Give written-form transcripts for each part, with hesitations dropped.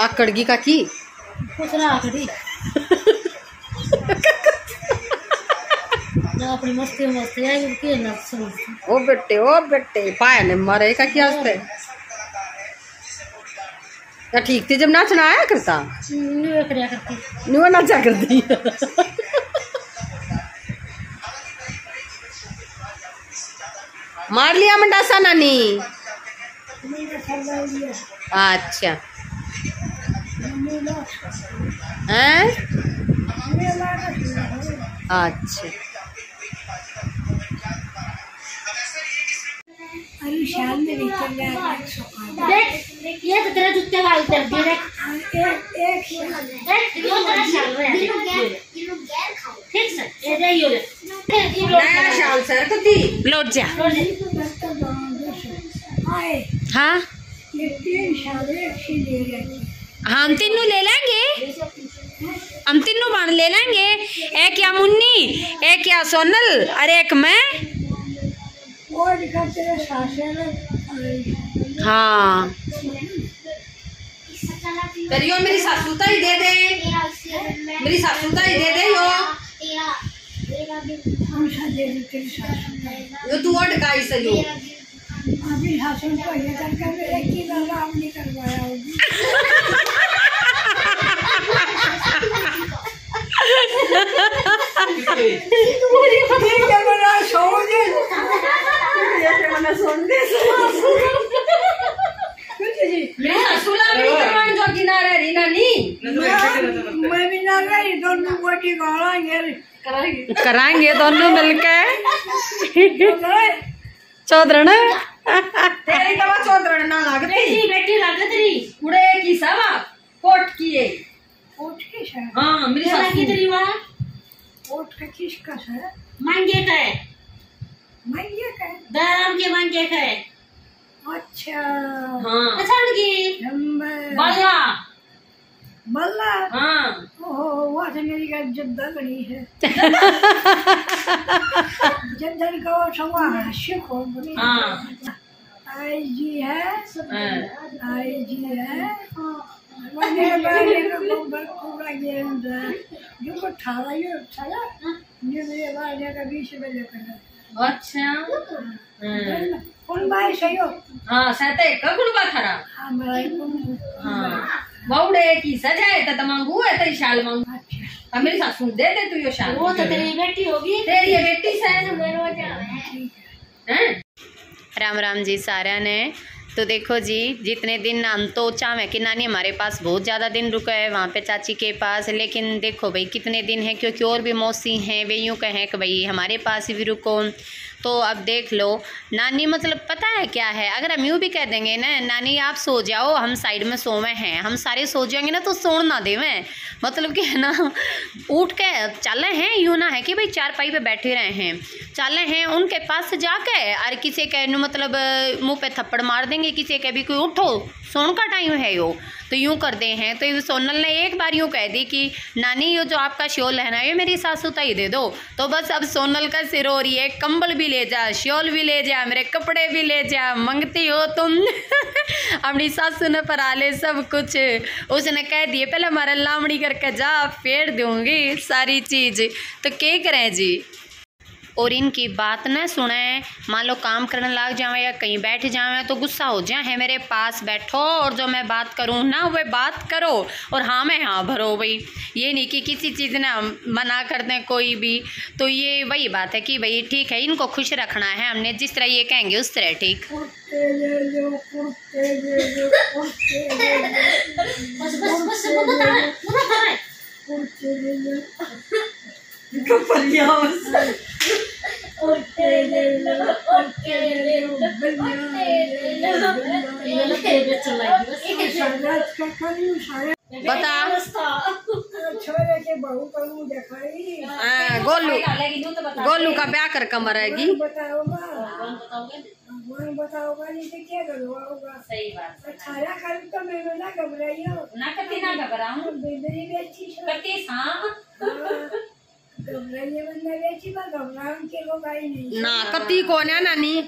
आकड़गी का की कुछ ना आकड़ी अपनी मस्ती मस्ती आई के ना समझ ओ बेटे पाया ने मारे का क्या हस्ते या ठीक थी जब नाचना आया करता न्यू करिया करती न्यू नाचा करती मार लिया मंडासा नानी। अच्छा हैं अच्छा ये तो तेरे जूते वाली कर दी रे ठीक से ये दे यो नया शाल सर कती लौट जा। हाँ हम तीनों ले लेंगे, हम तीनों बाण ले लेंगे। एक या मुन्नी, एक या सोनल और एक मैं। हाँ करियो मेरी सासूता ही दे दे, मेरी सासूता ही दे दे यो तू और गाई से यो अभी शासन को ये करके एक ही बार नहीं करवाया होगी। कराएंगे दोनों मिलकर चौधरण तेरी दवा चौधरण ना लागती बेटी लागत रही उड़े की सवा कोट किए कोट की है। हाँ मेरी सासू तेरी वहाँ कोट का किसका है? मांगे का है, मांगे का है। दाराम के मांगे का है। अच्छा हाँ पसंद की बल्ला बल्ला हाँ ओहो वहाँ से मेरी का जद्दा गणी है जद्दन का सवा शिक हो हाँ आई जी है आई जी है जो को ठाड़ा ये चला ये मेरे बारे का 20 बजे का। अच्छा कौन बाई सही हो? हाँ सहते का गुणवा खरा हाँ बाउडे की सजाए तो तमांगू है तो शाल मांगू। अच्छा मेरी सासू दे दे तू यो शाल। वो तो तेरी बेटी होगी, तेरी ये बेटी से हैं। राम राम जी सारा ने। तो देखो जी जितने दिन हम तो चाहे कि नानी हमारे पास बहुत ज़्यादा दिन रुका है वहाँ पे चाची के पास, लेकिन देखो भाई कितने दिन हैं क्योंकि और भी मौसी हैं वे यूँ कहें कि भाई हमारे पास भी रुको। तो अब देख लो नानी मतलब पता है क्या है, अगर हम यूँ भी कह देंगे ना नानी आप सो जाओ हम साइड में सोवे हैं, हम सारे सो जाएंगे ना तो सोन ना देवें, मतलब कि है ना उठ के चले हैं, यूँ ना है कि भाई चारपाई पे बैठे रहे हैं, चले हैं उनके पास जाके और किसी के मतलब मुंह पे थप्पड़ मार देंगे, किसी के भी कोई उठो सोन का टाइम है यो तो यूँ कर दे हैं। तो सोनल ने एक बार यूँ कह दी कि नानी ये जो आपका शॉल है ना ये मेरी सासू ताई दे दो। तो बस अब सोनल का सिर हो रही है कंबल भी ले जा, शॉल भी ले जा, मेरे कपड़े भी ले जा, मंगती हो तुम अपनी सासू ने परा ले सब कुछ। उसने कह दिए पहले हमारा लामड़ी करके जा फेर दूंगी सारी चीज़। तो क्या करें जी, और इनकी बात न सुने, मान लो काम करने लग जावे या कहीं बैठ जावे तो गुस्सा हो जाए मेरे पास बैठो और जो मैं बात करूँ ना वे बात करो और हाँ मैं हाँ भरो भाई, ये नहीं कि किसी चीज़ ना मना कर दें कोई भी। तो ये वही बात है कि भाई ठीक है इनको खुश रखना है, हमने जिस तरह ये कहेंगे उस तरह ठीक। बता छोरे के बहू का मुंह दिखाई गोलू का ब्याह कर कमर रहेगी। बताओगा भगवान बताओगा नहीं तो क्या करवाओगा। सही बात है। खाना खा तो मैं ना घबराई हो ना कति ना घबराऊं बेबरी बेची कति सांप घबराइए बंदा बेची बा घबराऊं के को गाई नहीं ना कति को ना नानी।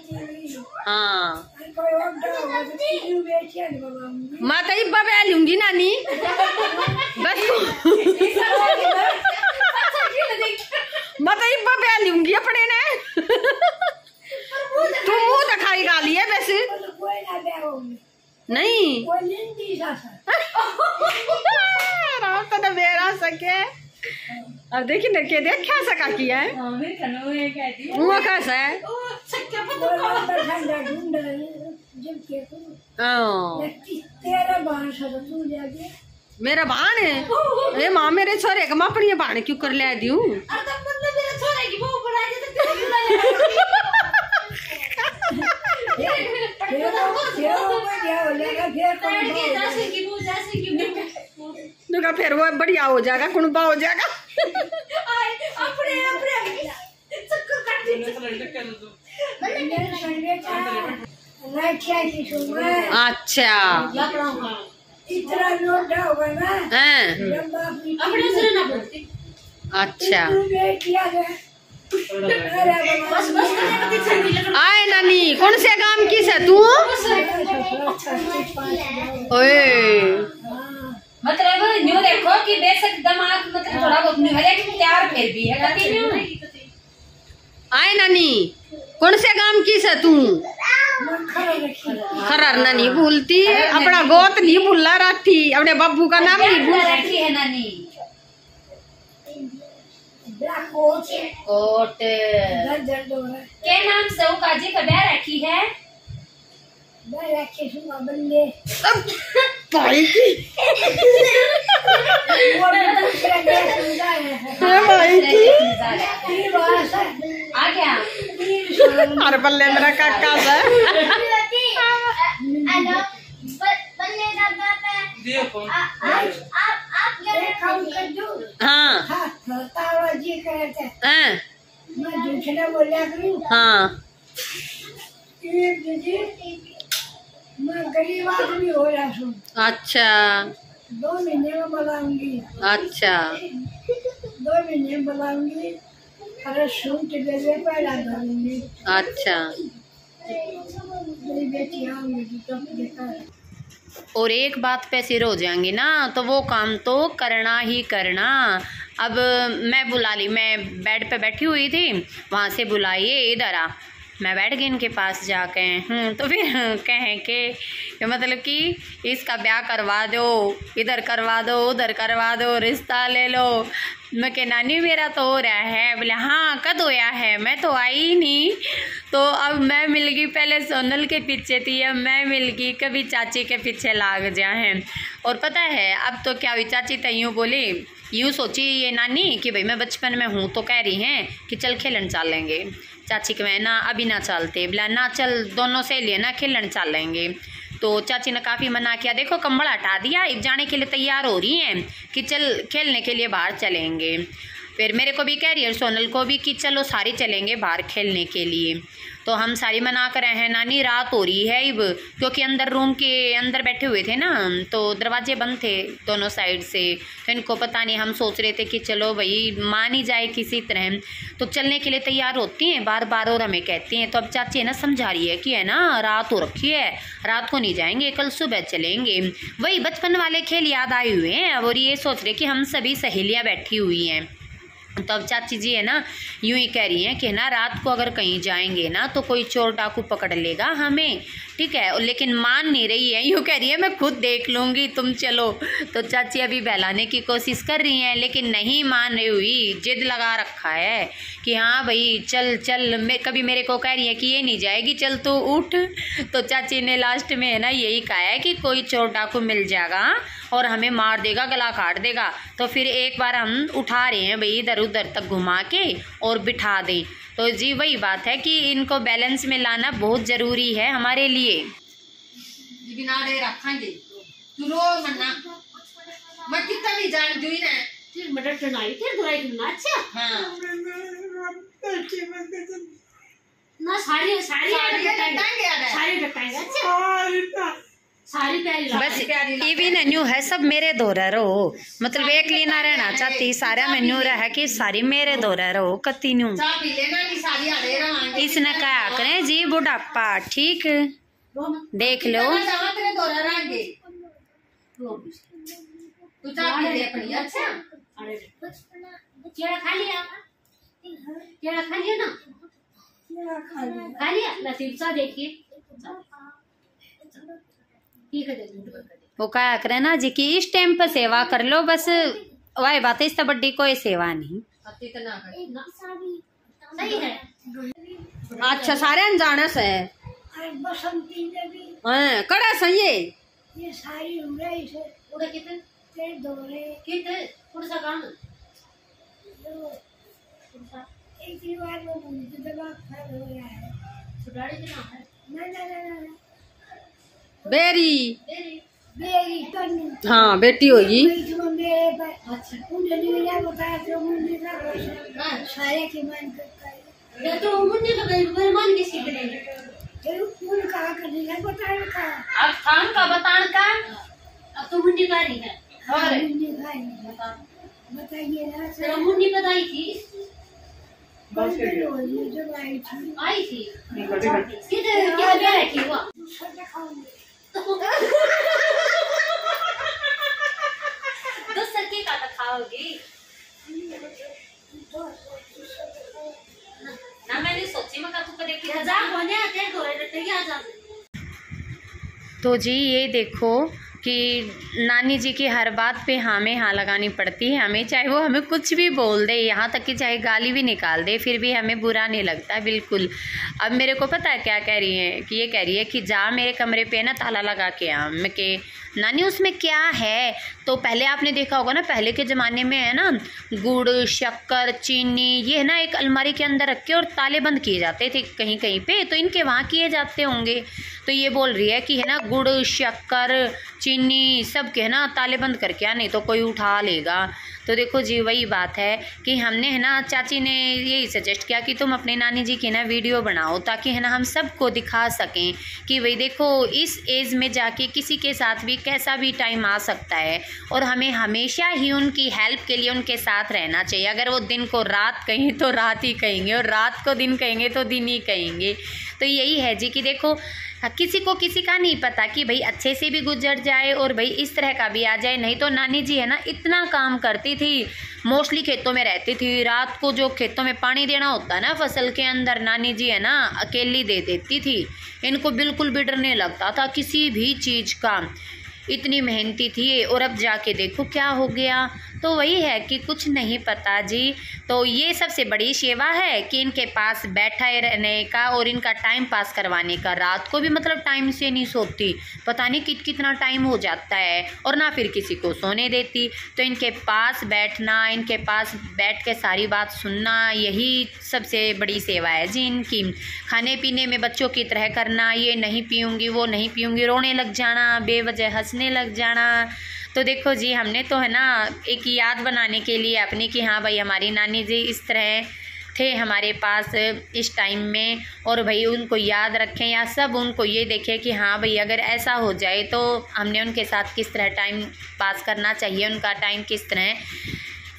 हाँ कोई और डर हो तो तू बेटियां नहीं बनाऊंगी। मैं तो इब्बा बह लूंगी नानी बस मैं तो इब्बा बह लूंगी अपने ने तू मुंह दिखाई गाली है वैसे कोई ना बेहोगी नहीं कोई लिंदी सासा राम तो मेरा सके अब देखी न के देख क्या सका किया है वो कैसा है ठंडा ढूंढ जब के तेरा बाण सब तू ले गया मेरा बाण है अरे माँ मेरे छोरे का मैं अपनी बाण क्यों कर ले दी हूँ फिर वो बढ़िया हो जाएगा कुणबा हो जाएगा अच्छा इतना लोटा होगा ना अच्छा आए नानी कौन से काम की से तू ओए मतलब न्यू देखो कि बेशक दिमाग मतलब थोड़ा बहुत नहीं है लेकिन तैयार फिर भी है आए नानी कौन से काम की से तू खरार नानी भूलती अपना गोत नहीं भूलना राठी अपने बाबू का नाम नहीं भूल रखी है नानी कोट के नाम से वो काजी का ब्याह रखी है बंदे भाई की आ गया अरे बल्ले मेरा काका सा हाँ हाँ मैं गरीब आदमी हो रहा हूँ। अच्छा 2 महीने में बुलाऊंगी। अच्छा 2 महीने में बुलाऊंगी। अरे सूट दे दे पहला धरूंगी। अच्छा मेरी बेटी आऊंगी तो देखा। और एक बात पे सिर हो जाएंगी ना तो वो काम तो करना ही करना। अब मैं बुला ली, मैं बेड पे बैठी हुई थी, वहाँ से बुलाइए इधर आ, मैं बैठ गई इनके पास जाके तो फिर कहें कि मतलब कि इसका ब्याह करवा दो, इधर करवा दो, उधर करवा दो, रिश्ता ले लो। मैं कह नानी मेरा तो हो रहा है। बोले हाँ कद होया है, मैं तो आई ही नहीं। तो अब मैं मिल गई, पहले सोनल के पीछे थी, अब मैं मिल गई, कभी चाची के पीछे लाग जाए। और पता है अब तो क्या हुई, चाची तो यूँ बोली, यूँ सोची ये नानी कि भाई मैं बचपन में हूँ तो कह रही हैं कि चल खेलन चलेंगे। चाची के मैं ना अभी ना चलते, बोला ना चल दोनों सहेलियाँ ना खेलन चलेंगे। तो चाची ने काफ़ी मना किया, देखो कंबल हटा दिया, अब जाने के लिए तैयार हो रही हैं कि चल खेलने के लिए बाहर चलेंगे। फिर मेरे को भी कह रही है, सोनल को भी, कि चलो सारी चलेंगे बाहर खेलने के लिए। तो हम सारी मना कर रहे हैं, नानी रात हो रही है अब, क्योंकि अंदर रूम के अंदर बैठे हुए थे ना, तो दरवाजे बंद थे दोनों साइड से, तो इनको पता नहीं। हम सोच रहे थे कि चलो भाई मान ही जाए किसी तरह, तो चलने के लिए तैयार होती हैं बार बार और हमें कहती हैं। तो अब चाची है ना समझा रही है कि है ना रात हो रखी है, रात को नहीं जाएंगे, कल सुबह चलेंगे। वही बचपन वाले खेल याद आए हुए हैं और ये सोच रहे कि हम सभी सहेलियाँ बैठी हुई हैं। तो अब चाची जी है ना यूँ ही कह रही हैं कि ना रात को अगर कहीं जाएंगे ना तो कोई चोर डाकू पकड़ लेगा हमें, ठीक है। लेकिन मान नहीं रही है, यूँ कह रही है मैं खुद देख लूँगी, तुम चलो। तो चाची अभी बहलाने की कोशिश कर रही हैं लेकिन नहीं मान रही हुई, जिद लगा रखा है कि हाँ भाई चल चल। मैं कभी मेरे को कह रही है कि ये नहीं जाएगी, चल तू उठ। तो चाची ने लास्ट में है ना यही कहा है कि कोई चोर डाकू मिल जाएगा और हमें मार देगा, गला काट देगा। तो फिर एक बार हम उठा रहे हैं भाई इधर उधर तक घुमा के और बिठा दें। तो जी वही बात है कि इनको बैलेंस में लाना बहुत ज़रूरी है हमारे लिए। बिना दे रखेंगे तू रो मन्ना मैं कितना भी जान दूई ना फिर मटर चढ़ाई फिर धुलाई करना। अच्छा हाँ ना सारी सारी सारी टटाएगा। अच्छा सारी प्यारी बस ये भी न्यू है, सब मेरे दोहरा रहो, मतलब एक लेना रहना चाहती, सारा में न्यू रहा कि सारी मेरे दोहरा रहो कती न्यू। चाय पी लेना कि सारी आड़े रहांगे। इसने कहा करें जी बुढ़ापा ठीक। देख लो। तू चाप ले अपनी। अच्छा केला खा लिया? केला खा लिया ना? खा लिया। लसीसा देखिए ठीक है। वो क्या करे ना जी कि इस टाइम पर सेवा कर लो बस, वही बात है, इस बड्डी कोई सेवा नहीं। सही है। अच्छा सारे अनजाने से बसंती ने भी हाँ कड़ा सही है। ये सारी उड़े इसे उड़े कितने तेरे दौरे कितने थोड़ा सा काम एक ही बार में मुझे दिमाग खराब हो गया है। सुधारी के नाम है नहीं बेरी मेरी तन्नू हाँ बेटी होगी। मेरे अच्छा उन्हें नहीं बताया तो मुझे ना सारे की मन ये तो मुन्नी का मेरे मन की सीख लेंगे। उन कहा करने का बताया का अब काम का बतान का अब तो मुन्नी का रही है। और बताइए ना तेरा मुन्नी बताई थी जब आई आई थी थी किधर क्या रखी हुआ तो सके का तो खाओगी ना। मैंने सोची मैं तू कदे की जा होने आते घोड़े डटे आ जा। तो जी ये देखो कि नानी जी की हर बात पे हाँ में हाँ लगानी पड़ती है हमें, चाहे वो हमें कुछ भी बोल दे, यहाँ तक कि चाहे गाली भी निकाल दे फिर भी हमें बुरा नहीं लगता बिल्कुल। अब मेरे को पता है क्या कह रही है कि ये कह रही है कि जा मेरे कमरे पे ना ताला लगा के आ। मैं के नानी उसमें क्या है? तो पहले आपने देखा होगा ना, पहले के ज़माने में है ना गुड़ शक्कर चीनी ये है ना एक अलमारी के अंदर रख के और ताले बंद किए जाते थे कहीं कहीं पे, तो इनके वहाँ किए जाते होंगे। तो ये बोल रही है कि है ना गुड़ शक्कर चीनी सब के है ना ताले बंद करके आ, नहीं तो कोई उठा लेगा। तो देखो जी वही बात है कि हमने है ना चाची ने यही सजेस्ट किया कि तुम अपने नानी जी की ना वीडियो बनाओ ताकि है ना हम सबको दिखा सकें कि भाई देखो इस एज में जाके किसी के साथ भी कैसा भी टाइम आ सकता है और हमें हमेशा ही उनकी हेल्प के लिए उनके साथ रहना चाहिए। अगर वो दिन को रात कहें तो रात ही कहेंगे और रात को दिन कहेंगे तो दिन ही कहेंगे। तो यही है जी कि देखो किसी को किसी का नहीं पता कि भाई अच्छे से भी गुजर जाए और भाई इस तरह का भी आ जाए। नहीं तो नानी जी है ना इतना काम करती थी, मोस्टली खेतों में रहती थी, रात को जो खेतों में पानी देना होता है ना फसल के अंदर नानी जी है ना अकेली दे देती थी। इनको बिल्कुल भी डर नहीं लगता था किसी भी चीज़ का, इतनी मेहनती थी। और अब जाके देखो क्या हो गया। तो वही है कि कुछ नहीं पता जी। तो ये सबसे बड़ी सेवा है कि इनके पास बैठा रहने का और इनका टाइम पास करवाने का। रात को भी मतलब टाइम से नहीं सोती, पता नहीं कितना टाइम हो जाता है और ना फिर किसी को सोने देती। तो इनके पास बैठना, इनके पास बैठ के सारी बात सुनना, यही सबसे बड़ी सेवा है जी इनकी। खाने पीने में बच्चों की तरह करना, ये नहीं पीऊँगी वो नहीं पीऊँगी, रोने लग जाना, बेवजह हंसने लग जाना। तो देखो जी हमने तो है ना एक याद बनाने के लिए अपनी कि हाँ भाई हमारी नानी जी इस तरह थे हमारे पास इस टाइम में, और भाई उनको याद रखें या सब उनको ये देखें कि हाँ भाई अगर ऐसा हो जाए तो हमने उनके साथ किस तरह टाइम पास करना चाहिए, उनका टाइम किस तरह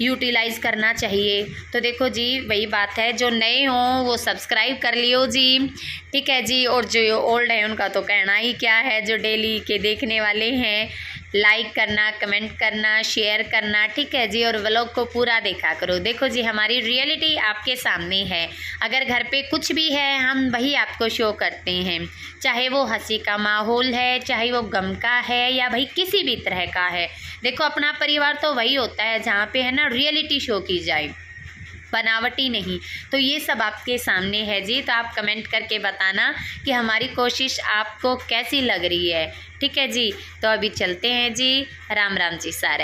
यूटिलाइज़ करना चाहिए। तो देखो जी वही बात है, जो नए हों वो सब्सक्राइब कर लियो जी, ठीक है जी। और जो ओल्ड है उनका तो कहना ही क्या है, जो डेली के देखने वाले हैं लाइक करना, कमेंट करना, शेयर करना, ठीक है जी। और व्लॉग को पूरा देखा करो। देखो जी हमारी रियलिटी आपके सामने है, अगर घर पे कुछ भी है हम वही आपको शो करते हैं, चाहे वो हंसी का माहौल है, चाहे वो गम का है या भाई किसी भी तरह का है। देखो अपना परिवार तो वही होता है जहाँ पे है ना रियलिटी शो की जाए, बनावटी नहीं। तो ये सब आपके सामने है जी। तो आप कमेंट करके बताना कि हमारी कोशिश आपको कैसी लग रही है, ठीक है जी। तो अभी चलते हैं जी, राम राम जी सारे।